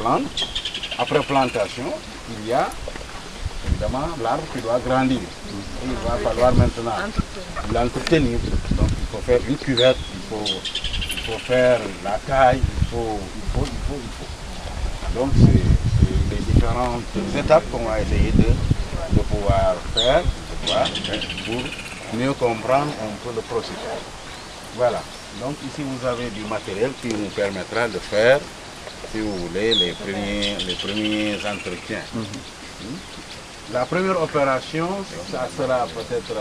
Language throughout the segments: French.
plante. Après plantation, il y a évidemment l'arbre qui doit grandir. Et il va falloir maintenant l'entretenir. Donc il faut faire une cuvette, il faut faire la taille, il faut. Donc c'est les différentes étapes qu'on va essayer de pouvoir faire pour mieux comprendre un peu le processus. Voilà. Donc ici vous avez du matériel qui nous permettra de faire, si vous voulez, les premiers entretiens. La première opération, ça sera peut-être,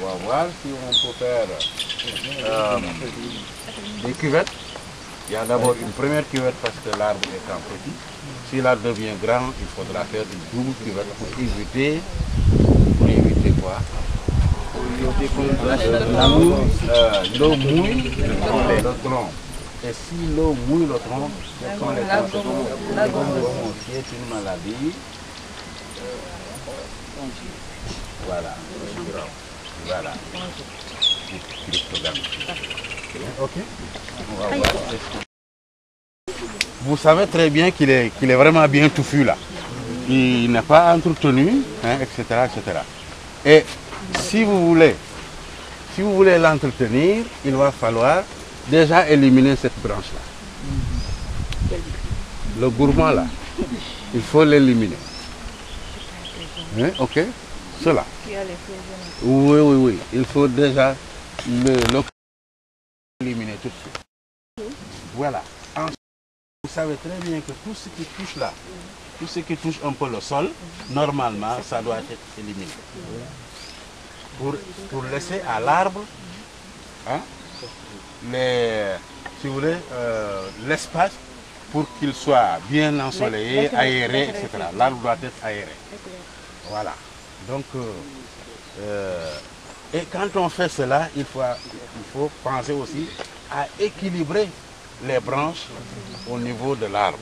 on va voir si on peut faire des cuvettes. Il y a d'abord une première cuvette parce que l'arbre est en petit. Si l'arbre devient grand, il faudra faire une double cuvette pour éviter quoi? L'eau mouille le tronc. Et si l'eau mouille le tronc, ce sont les conséquences. C'est une maladie. Voilà. Voilà. Ok. On va voir. Vous savez très bien qu'il est vraiment bien touffu là. Il n'est pas entretenu, hein, etc., etc. Et si vous voulez l'entretenir, il va falloir déjà éliminer cette branche-là. Le gourmand là, il faut l'éliminer. Hein, ok? Cela. Oui. Il faut déjà l'éliminer tout de suite. Voilà. Ensuite, vous savez très bien que tout ce qui touche là, tout ce qui touche un peu le sol, normalement, ça doit être éliminé. Pour laisser à l'arbre, hein, si vous voulez, l'espace pour qu'il soit bien ensoleillé, aéré, etc. L'arbre doit être aéré. Voilà. Donc, et quand on fait cela, il faut penser aussi à équilibrer les branches au niveau de l'arbre.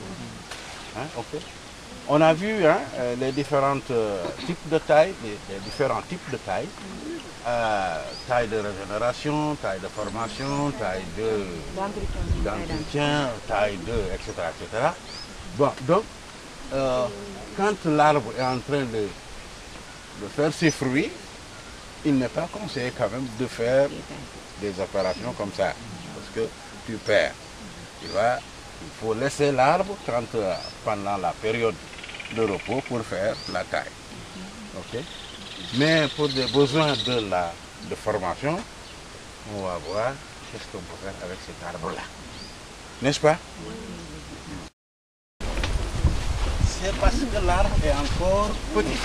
Hein, okay. On a vu, hein, les différents types de taille, les différents types de taille. Taille de régénération, taille de formation, taille d'entretien, taille de, etc., etc. Bon, donc, quand l'arbre est en train de faire ses fruits, il n'est pas conseillé quand même de faire des opérations comme ça, parce que tu perds. Il faut laisser l'arbre pendant la période de repos pour faire la taille. Okay? Mais pour des besoins de formation, on va voir qu'est-ce qu'on peut faire avec cet arbre-là. N'est-ce pas? C'est parce que l'arbre est encore petit.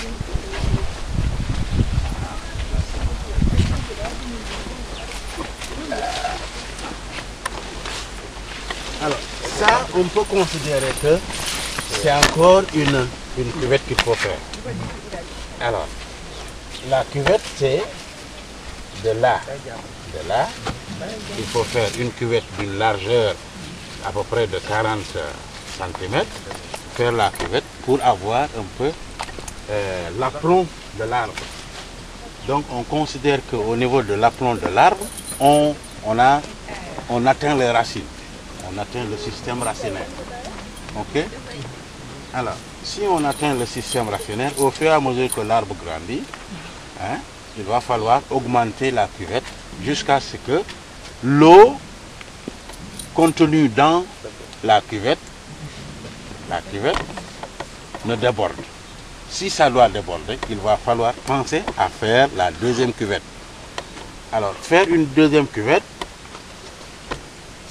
Alors, ça, on peut considérer que c'est encore une cuvette qu'il faut faire. Alors, la cuvette, c'est de là. Il faut faire une cuvette d'une largeur à peu près de 40 cm. Faire la cuvette pour avoir un peu l'aplomb de l'arbre. Donc, on considère qu'au niveau de l'aplomb de l'arbre, on atteint les racines. On atteint le système racinaire. Ok? Alors, si on atteint le système racinaire, au fur et à mesure que l'arbre grandit, hein, il va falloir augmenter la cuvette jusqu'à ce que l'eau contenue dans la cuvette ne déborde. Si ça doit déborder, il va falloir penser à faire la deuxième cuvette. Alors, faire une deuxième cuvette,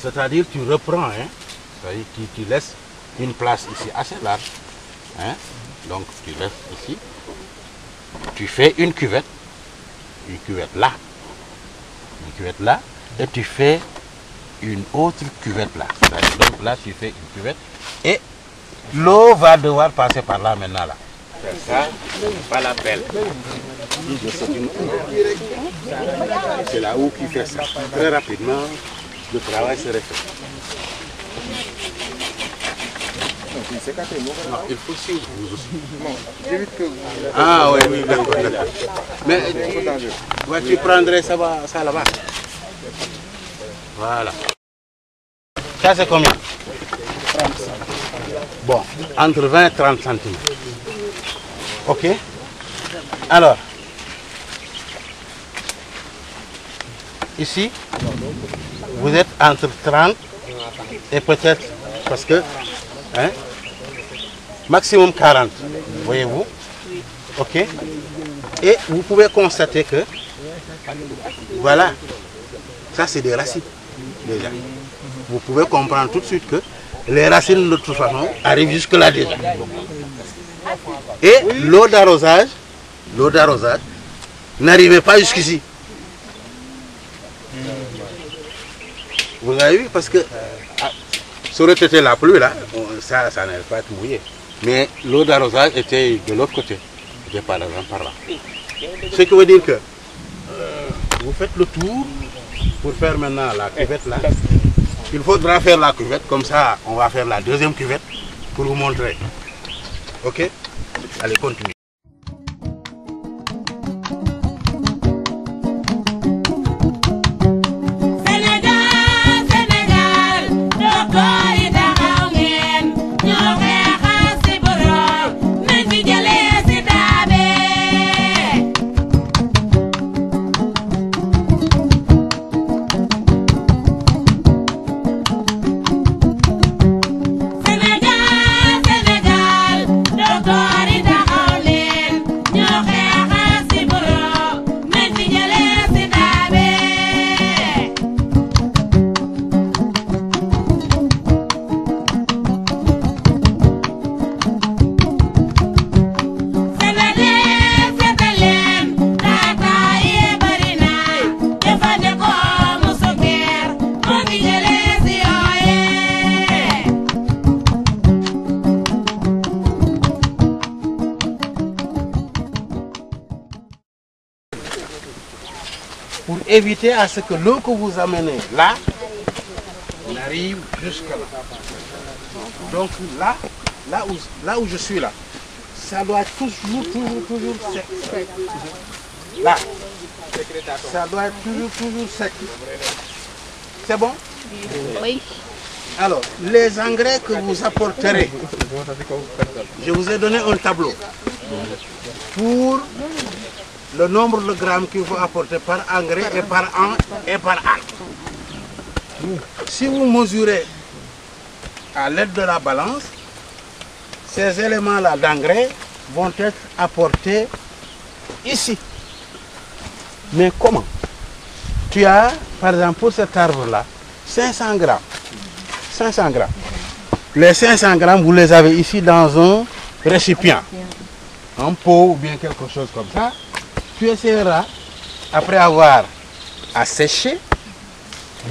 c'est-à-dire tu reprends, hein, c'est-à-dire tu laisses une place ici assez large, hein, donc tu laisses ici, tu fais une cuvette là, et tu fais une autre cuvette là. Donc là tu fais une cuvette et l'eau va devoir passer par là maintenant là. Ça, pas la pelle. C'est la houe qui fait ça. Très rapidement, le travail serait fait. Non, il faut suivre vous aussi. Ah oui, d'accord. Mais tu prendrais ça là-bas. Voilà. Ça c'est combien? Bon, entre 20 et 30 cm. Ok? Alors, ici, vous êtes entre 30 et peut-être, parce que, hein, maximum 40, voyez-vous? Ok? Et vous pouvez constater que, voilà, ça c'est des racines, déjà. Vous pouvez comprendre tout de suite que les racines de toute façon arrivent jusque là déjà. Et l'eau d'arrosage n'arrivait pas jusqu'ici. Vous avez vu, parce que ça aurait été la pluie là, ça n'allait pas être mouillé. Mais l'eau d'arrosage était de l'autre côté, était par là. Ce qui veut dire que vous faites le tour pour faire maintenant la cuvette là. Il faudra faire la cuvette, comme ça on va faire la deuxième cuvette pour vous montrer. Ok? Allez, continue. Pour éviter à ce que l'eau que vous amenez là n'arrive jusque là. Donc là où je suis là, ça doit être toujours sec. Là, ça doit être toujours sec. C'est bon? Oui. Alors, les engrais que vous apporterez, je vous ai donné un tableau pour le nombre de grammes qu'il faut apporter par engrais et par an et par an. Si vous mesurez à l'aide de la balance, ces éléments-là d'engrais vont être apportés ici. Mais comment? Tu as, par exemple, pour cet arbre-là, 500 grammes. 500 grammes. Les 500 grammes, vous les avez ici dans un récipient. Un pot ou bien quelque chose comme ça. Tu essaieras, après avoir asséché,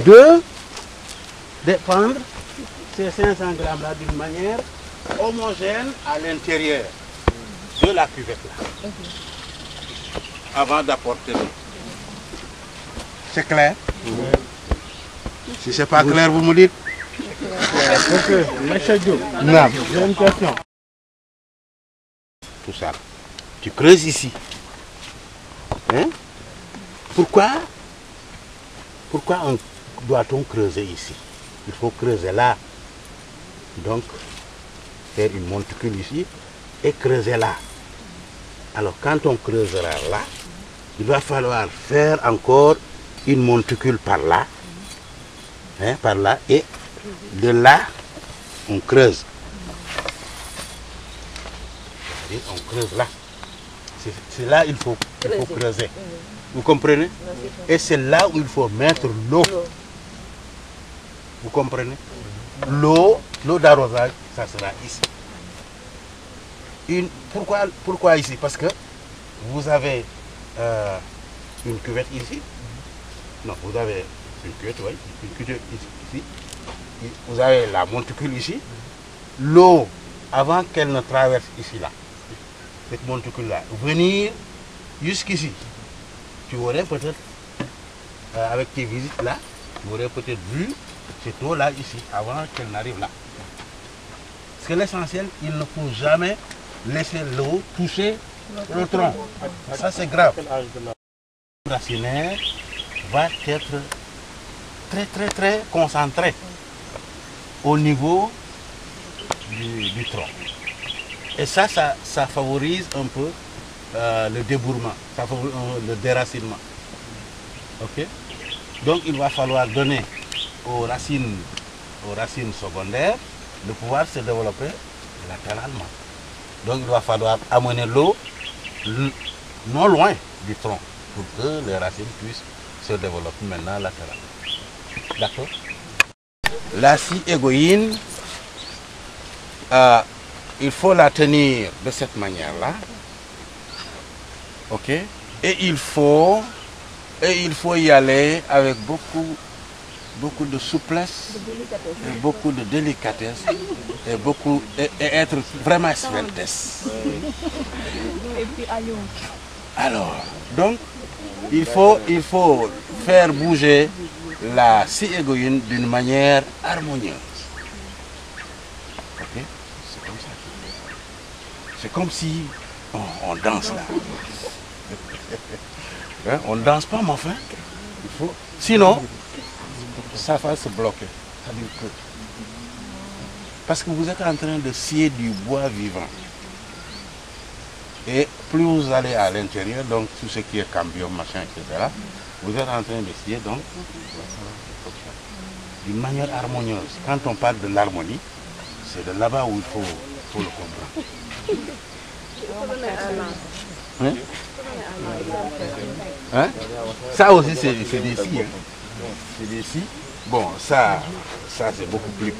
de dépendre ces 500 grammes-là d'une manière homogène à l'intérieur de la cuvette-là. Avant d'apporter l'eau. C'est clair? Si ce n'est pas clair, vous me dites. Monsieur Diop, j'ai une question. Tout ça. Tu creuses ici. Hein? Pourquoi doit-on creuser ici? Il faut creuser là. Donc, faire une monticule ici et creuser là. Alors, quand on creusera là, il va falloir faire encore une monticule par là. Hein, par là. Et de là, on creuse. On creuse là. C'est là qu'il faut creuser. Vous comprenez? Et c'est là où il faut mettre l'eau. Vous comprenez? L'eau d'arrosage, ça sera ici. Pourquoi ici? Parce que vous avez une cuvette ici. Non, vous avez une cuvette, oui. Une cuvette ici. Vous avez la monticule ici. L'eau, avant qu'elle ne traverse ici, là, cette monticule-là, venir jusqu'ici, tu aurais peut-être, avec tes visites là, tu aurais peut-être vu cette eau-là ici, avant qu'elle n'arrive là. Parce que l'essentiel, il ne faut jamais laisser l'eau toucher le tronc. Ça, c'est grave. Le racinaire va être très concentré au niveau du tronc. Et ça favorise un peu le débourrement, ça favorise le déracinement. Ok? Donc il va falloir donner aux racines secondaires de pouvoir se développer latéralement. Donc il va falloir amener l'eau non loin du tronc pour que les racines puissent se développer maintenant latéralement. D'accord? La scie égoïne, il faut la tenir de cette manière-là. Ok? Et il faut y aller avec beaucoup de souplesse, et beaucoup de délicatesse et être vraiment sveltesse. Alors, donc, il faut faire bouger la scie égoïne d'une manière harmonieuse. Ok? C'est comme ça. C'est comme si on danse là. Hein? On ne danse pas, mais enfin, il faut. Sinon, ça va se bloquer. Parce que vous êtes en train de scier du bois vivant. Et plus vous allez à l'intérieur, donc tout ce qui est cambium, machin, etc., vous êtes en train de scier, donc, d'une manière harmonieuse. Quand on parle de l'harmonie, c'est de là-bas où il faut le comprendre. Hein? Hein? Ça aussi, c'est des scies. Hein? C'est des scies. Bon, ça c'est beaucoup plus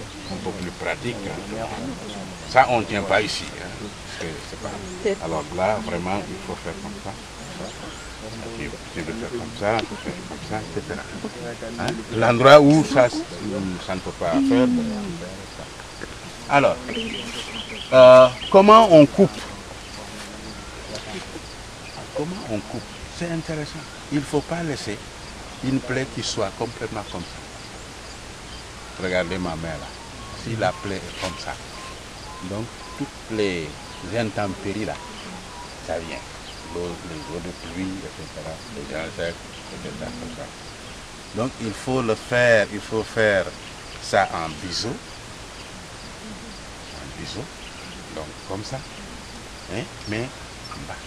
pratique. Hein? Ça, on ne tient pas ici. Hein? C'est pas... Alors là, vraiment, il faut faire comme ça. Tu veux faire comme ça, tu fais comme ça, etc. Hein? L'endroit où ça ne peut pas faire. Alors, comment on coupe? Comment on coupe? C'est intéressant. Il ne faut pas laisser une plaie qui soit complètement comme ça. Regardez ma main là. Si la plaie est comme ça, donc toutes les intempéries là, ça vient. Les eaux de pluie, etc. Les insectes, etc. Comme ça. Donc il faut le faire, il faut faire ça en biseau. En biseau. Donc comme ça. Hein? Mais en bas.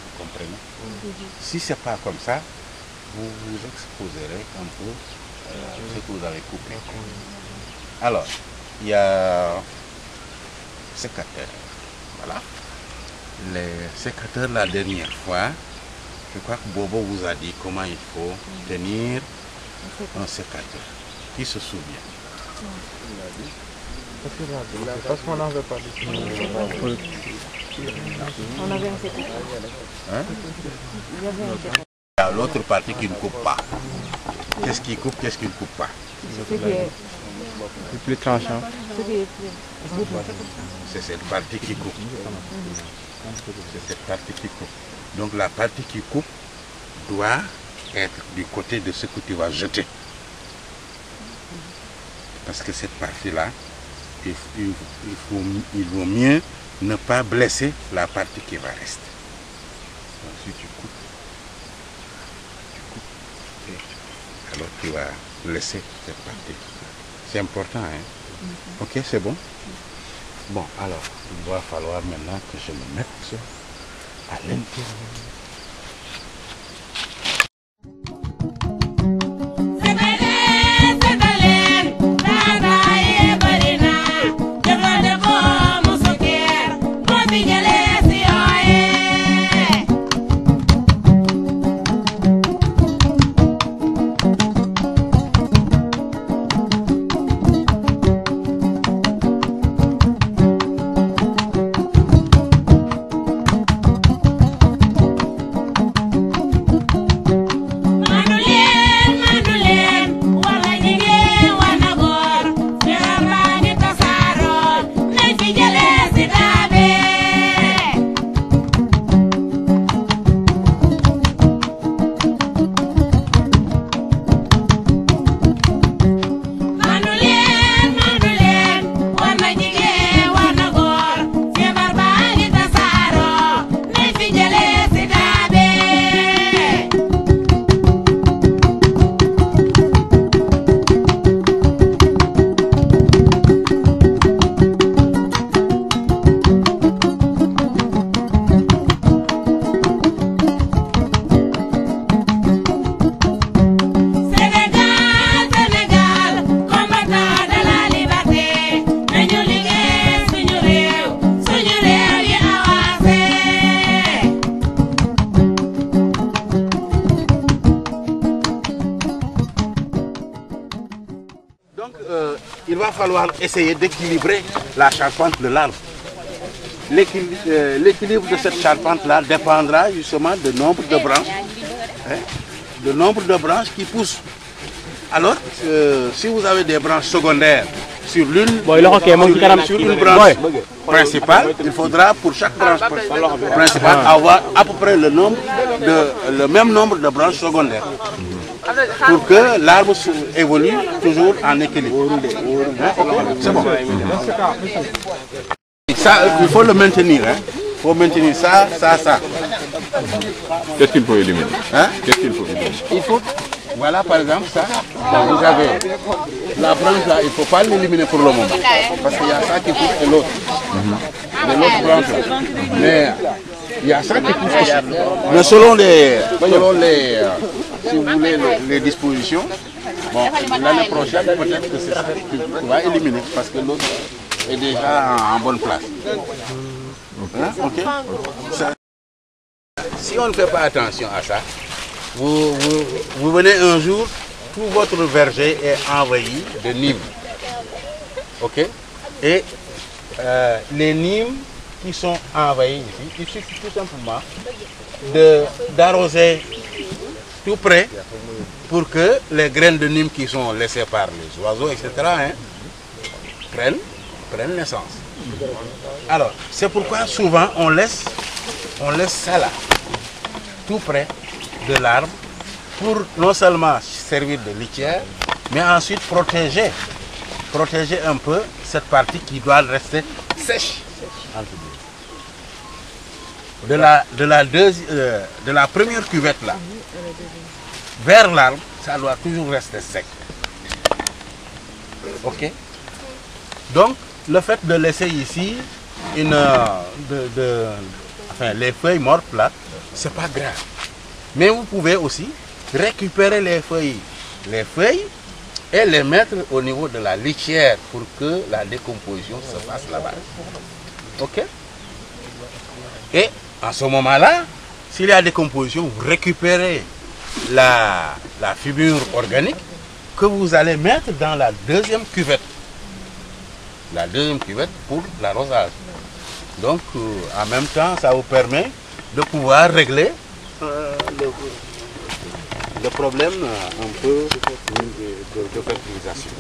Vous comprenez? Si ce n'est pas comme ça, vous vous exposerez un peu ce que vous avez coupé. Alors, il y a sécateur. Voilà. Les sécateurs, la dernière fois, je crois que Bobo vous a dit comment il faut tenir un sécateur. Qui se souvient? Parce qu'on n'en veut pas du tout. On avait un sécateur. Hein? Il y avait un sécateur. Il y a l'autre partie qui ne coupe pas. Qu'est-ce qui coupe, qu'est-ce qui ne coupe pas? C'est plus tranchant. C'est cette partie qui coupe. C'est cette partie qui coupe. Donc la partie qui coupe doit être du côté de ce que tu vas jeter. Parce que cette partie-là, il vaut mieux ne pas blesser la partie qui va rester. Donc, si tu coupes, alors tu vas laisser cette partie. C'est important, hein? Ok, c'est bon? Bon, alors, il va falloir maintenant que je me mette à l'intérieur. falloir essayer d'équilibrer la charpente de l'arbre. L'équilibre de cette charpente-là dépendra justement du nombre de branches, hein, le nombre de branches qui poussent. Alors, si vous avez des branches secondaires sur une branche principale, il faudra pour chaque branche principale avoir à peu près le même nombre de branches secondaires pour que l'arbre évolue toujours en équilibre. C'est bon. Ça, il faut le maintenir. Il faut maintenir ça, ça, ça. Qu'est-ce qu'il faut éliminer? Hein? Qu'est-ce qu'il faut éliminer? Il faut, voilà par exemple ça, bon, vous avez la branche là, il ne faut pas l'éliminer pour le moment, parce qu'il y a ça qui pousse et l'autre. L'autre branche là. Mais il y a ça qui pousse aussi. Mais selon les si vous voulez, les dispositions, bon, l'année prochaine peut-être que c'est ça que tu vas éliminer, parce que l'autre est déjà en bonne place. Hein? Okay? Ça, si on ne fait pas attention à ça, vous venez un jour, tout votre verger est envahi de nimes. Ok? Et les nimes qui sont envahis ici, il suffit tout simplement d'arroser tout près pour que les graines de nimes qui sont laissées par les oiseaux, etc., hein, prennent naissance. Alors, c'est pourquoi souvent on laisse ça là, tout près de l'arbre, pour non seulement servir de litière, mais ensuite protéger un peu cette partie qui doit rester sèche. De la première cuvette là, vers l'arbre, ça doit toujours rester sec. Ok? Donc, le fait de laisser ici les feuilles mortes là, c'est pas grave. Mais vous pouvez aussi récupérer les feuilles et les mettre au niveau de la litière pour que la décomposition se fasse là-bas. Ok? Et à ce moment-là, s'il y a décomposition, vous récupérez la fibre organique que vous allez mettre dans la deuxième cuvette. La deuxième cuvette pour l'arrosage. Donc, en même temps, ça vous permet de pouvoir régler le problème un peu de fertilisation.